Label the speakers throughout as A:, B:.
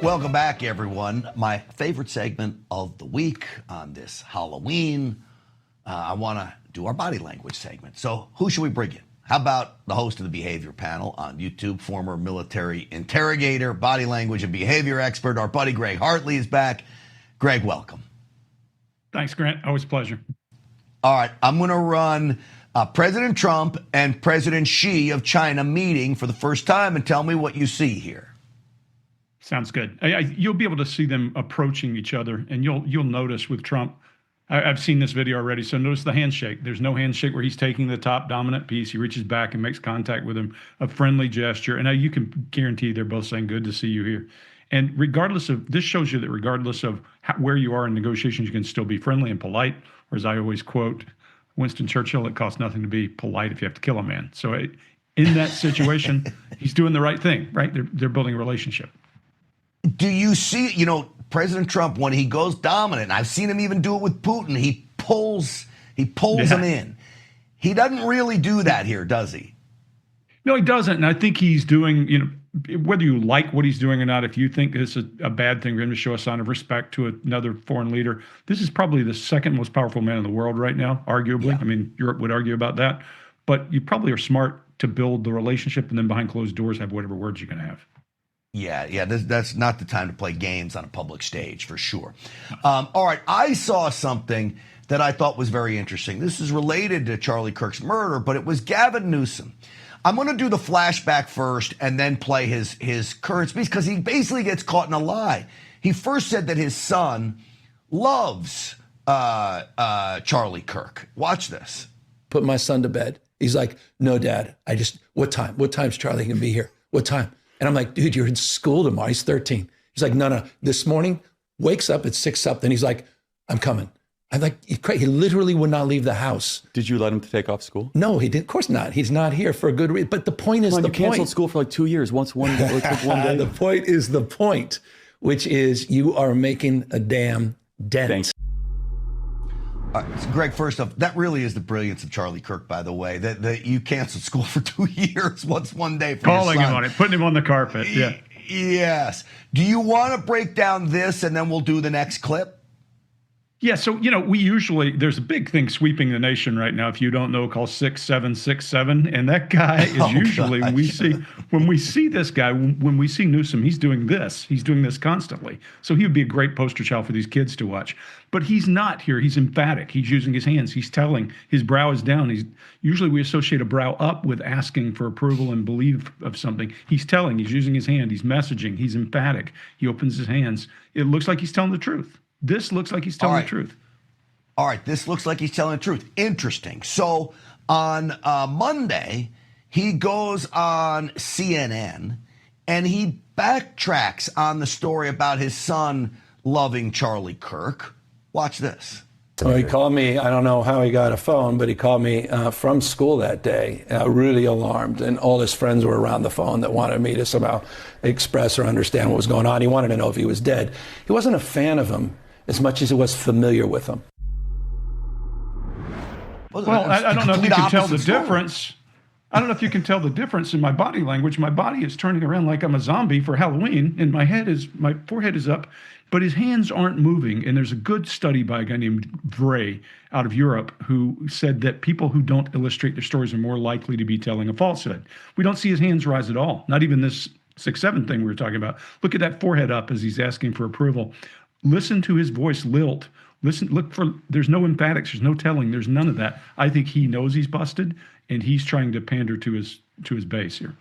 A: welcome back, everyone. My favorite segment of the week on this Halloween. I want to do our body language segment. So who should we bring in? How about the host of the Behavior Panel on YouTube, former military interrogator, body language and behavior expert, our buddy Greg Hartley is back. Greg, welcome.
B: Thanks, Grant. Always a pleasure.
A: All right, I'm going to run President Trump and President Xi of China meeting for the first time and tell me what you see here.
B: Sounds good. You'll be able to see them approaching each other, and you'll notice with Trump, I've seen this video already, so notice the handshake. There's no handshake where he's taking the top dominant piece. He reaches back and makes contact with him, a friendly gesture. And now you can guarantee they're both saying, good to see you here. And regardless of, this shows you that regardless of where you are in negotiations, you can still be friendly and polite. Or as I always quote Winston Churchill, it costs nothing to be polite if you have to kill a man. So in that situation, he's doing the right thing, right? They're building a relationship.
A: Do you see, President Trump, when he goes dominant, I've seen him even do it with Putin, he pulls him in. He doesn't really do that here, does he?
B: No, he doesn't. And I think he's doing, whether you like what he's doing or not, if you think this is a bad thing for him to show a sign of respect to another foreign leader, this is probably the second most powerful man in the world right now, arguably. Yeah. I mean, Europe would argue about that. But you probably are smart to build the relationship and then behind closed doors have whatever words you're going to have.
A: Yeah, that's not the time to play games on a public stage, for sure. All right, I saw something that I thought was very interesting. This is related to Charlie Kirk's murder, but it was Gavin Newsom. I'm going to do the flashback first and then play his current speech because he basically gets caught in a lie. He first said that his son loves Charlie Kirk. Watch this.
C: Put my son to bed. He's like, no, Dad, what time? What time's Charlie going to be here? What time? And I'm like, dude, you're in school tomorrow. He's 13. He's like, no. This morning, wakes up at 6 something. He's like, I'm coming. I'm like, he literally would not leave the house.
D: Did you let him take off school?
C: No, he did. Of course not. He's not here for a good reason. But the point is
D: you canceled school for like 2 years. One day.
C: The point is the point, which is you are making a damn dent.
D: Thanks.
A: So Greg, first off, that really is the brilliance of Charlie Kirk, by the way, that you canceled school for 2 years. What's one day for
B: calling
A: your son?
B: Him on it, putting him on the carpet. Yeah.
A: Yes. Do you want to break down this and then we'll do the next clip?
B: Yeah, so, we usually, there's a big thing sweeping the nation right now, if you don't know, called 6767. And that guy is usually, when we see this guy, when we see Newsom, he's doing this constantly. So he would be a great poster child for these kids to watch. But he's not here. He's emphatic. He's using his hands. He's telling. His brow is down. Usually we associate a brow up with asking for approval and belief of something. He's telling. He's using his hand. He's messaging. He's emphatic. He opens his hands. It looks like he's telling the truth. This looks like he's telling the truth.
A: All right, this looks like he's telling the truth. Interesting. So on Monday, he goes on CNN and he backtracks on the story about his son loving Charlie Kirk. Watch this.
C: So he called me, I don't know how he got a phone, but he called me from school that day, really alarmed. And all his friends were around the phone that wanted me to somehow express or understand what was going on. He wanted to know if he was dead. He wasn't a fan of him as much as he was familiar with him.
B: Well, I don't know if you can tell the difference. I don't know if you can tell the difference in my body language. My body is turning around like I'm a zombie for Halloween, and my forehead is up, but his hands aren't moving. And there's a good study by a guy named Vray out of Europe who said that people who don't illustrate their stories are more likely to be telling a falsehood. We don't see his hands rise at all. Not even this 6-7 thing we were talking about. Look at that forehead up as he's asking for approval. Listen to his voice lilt. There's no emphatics, there's no telling, there's none of that. I think he knows he's busted, and he's trying to pander to his base here.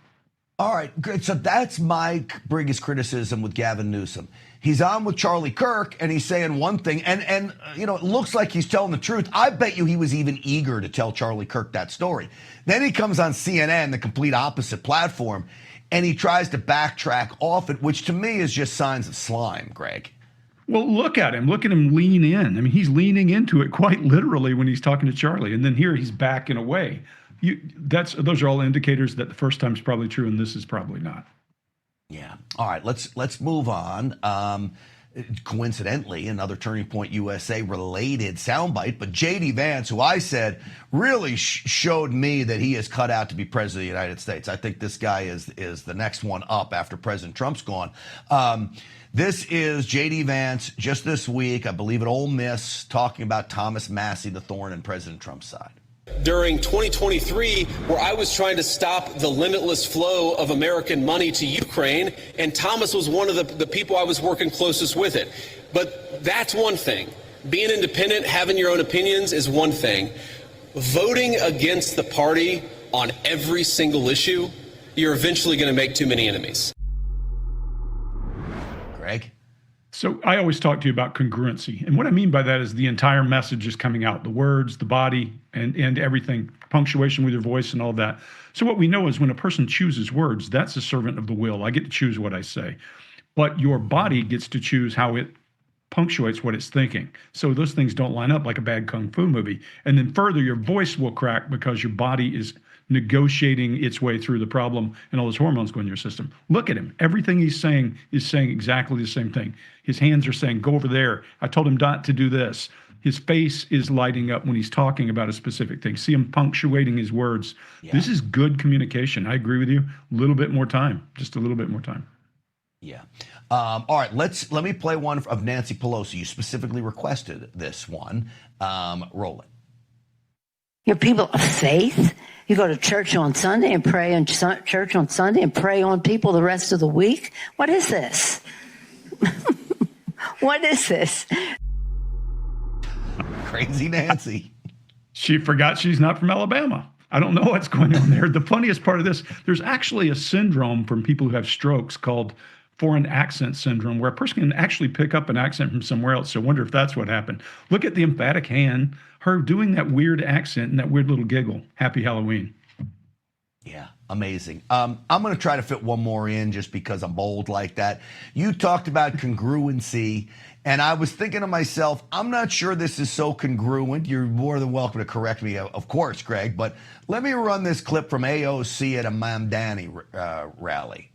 A: All right, great. So that's my biggest criticism with Gavin Newsom. He's on with Charlie Kirk, and he's saying one thing, and it looks like he's telling the truth. I bet you he was even eager to tell Charlie Kirk that story. Then he comes on CNN, the complete opposite platform, and he tries to backtrack off it, which to me is just signs of slime, Greg.
B: Well, look at him lean in. I mean, he's leaning into it quite literally when he's talking to Charlie. And then here he's backing away. Those are all indicators that the first time's probably true and this is probably not.
A: Yeah. All right. Let's move on. coincidentally, another Turning Point USA related soundbite, but J.D. Vance, who I said really showed me that he is cut out to be president of the United States. I think this guy is the next one up after President Trump's gone. This is J.D. Vance just this week, I believe at Ole Miss, talking about Thomas Massie, the thorn in President Trump's side.
E: During 2023, where I was trying to stop the limitless flow of American money to Ukraine, and Thomas was one of the people I was working closest with it. But that's one thing. Being independent, having your own opinions is one thing. Voting against the party on every single issue, you're eventually going to make too many enemies.
A: Greg?
B: So I always talk to you about congruency. And what I mean by that is the entire message is coming out, the words, the body, and everything, punctuation with your voice and all that. So what we know is when a person chooses words, that's a servant of the will. I get to choose what I say. But your body gets to choose how it punctuates what it's thinking. So those things don't line up like a bad kung fu movie. And then further, your voice will crack because your body is negotiating its way through the problem and all those hormones go in your system. Look at him. Everything he's saying is saying exactly the same thing. His hands are saying, go over there. I told him not to do this. His face is lighting up when he's talking about a specific thing. See him punctuating his words. Yeah. This is good communication. I agree with you. A little bit more time, just a little bit more time.
A: Yeah. All right. Let me play one of Nancy Pelosi. You specifically requested this one. Roll it.
F: You're people of faith. You go to church on Sunday and pray on church on Sunday and pray on people the rest of the week. What is this? What is this?
A: Crazy Nancy.
B: She forgot she's not from Alabama. I don't know what's going on there. The funniest part of this, there's actually a syndrome from people who have strokes called foreign accent syndrome, where a person can actually pick up an accent from somewhere else. So I wonder if that's what happened. Look at the emphatic hand, her doing that weird accent and that weird little giggle. Happy Halloween.
A: Yeah, amazing. I'm going to try to fit one more in just because I'm bold like that. You talked about congruency, and I was thinking to myself, I'm not sure this is so congruent. You're more than welcome to correct me, of course, Greg, but let me run this clip from AOC at a Mamdani rally.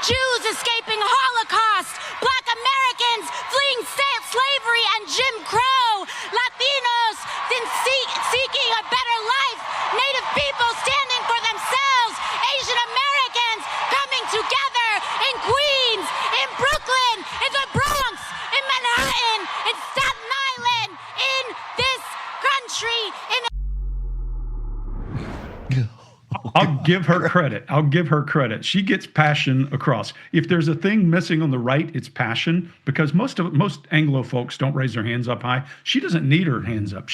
G: Jews escaping Holocaust, Black Americans fleeing slavery and Jim Crow, Latinos seeking a better life, Native people standing for themselves, Asian Americans coming together in Queens, in Brooklyn, in the Bronx, in Manhattan, in Staten Island, in this country, in
B: I'll give her credit. I'll give her credit. She gets passion across. If there's a thing missing on the right, it's passion, because most Anglo folks don't raise their hands up high. She doesn't need her hands up.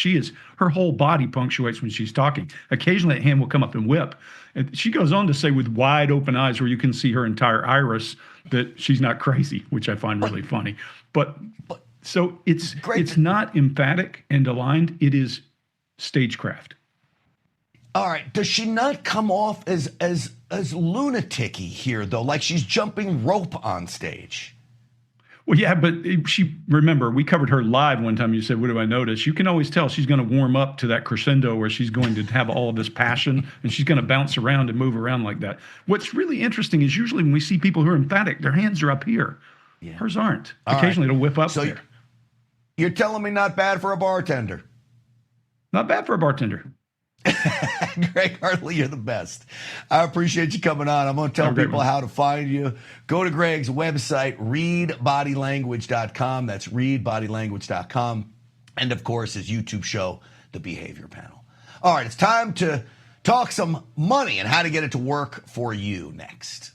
B: Her whole body punctuates when she's talking. Occasionally, a hand will come up and whip. And she goes on to say with wide open eyes where you can see her entire iris that she's not crazy, which I find really funny. But so it's not emphatic and aligned. It is stagecraft.
A: All right. Does she not come off as lunatic-y here, though? Like she's jumping rope on stage?
B: Well, yeah, but remember, we covered her live one time. You said, what do I notice? You can always tell she's going to warm up to that crescendo where she's going to have all of this passion and she's going to bounce around and move around like that. What's really interesting is usually when we see people who are emphatic, their hands are up here. Yeah. Hers aren't. Occasionally it'll whip up there.
A: You're telling me not bad for a bartender?
B: Not bad for a bartender.
A: Greg Hartley, you're the best. I appreciate you coming on. I'm going to tell people how to find you. Go to Greg's website, readbodylanguage.com. That's readbodylanguage.com. And, of course, his YouTube show, The Behavior Panel. All right, it's time to talk some money and how to get it to work for you next.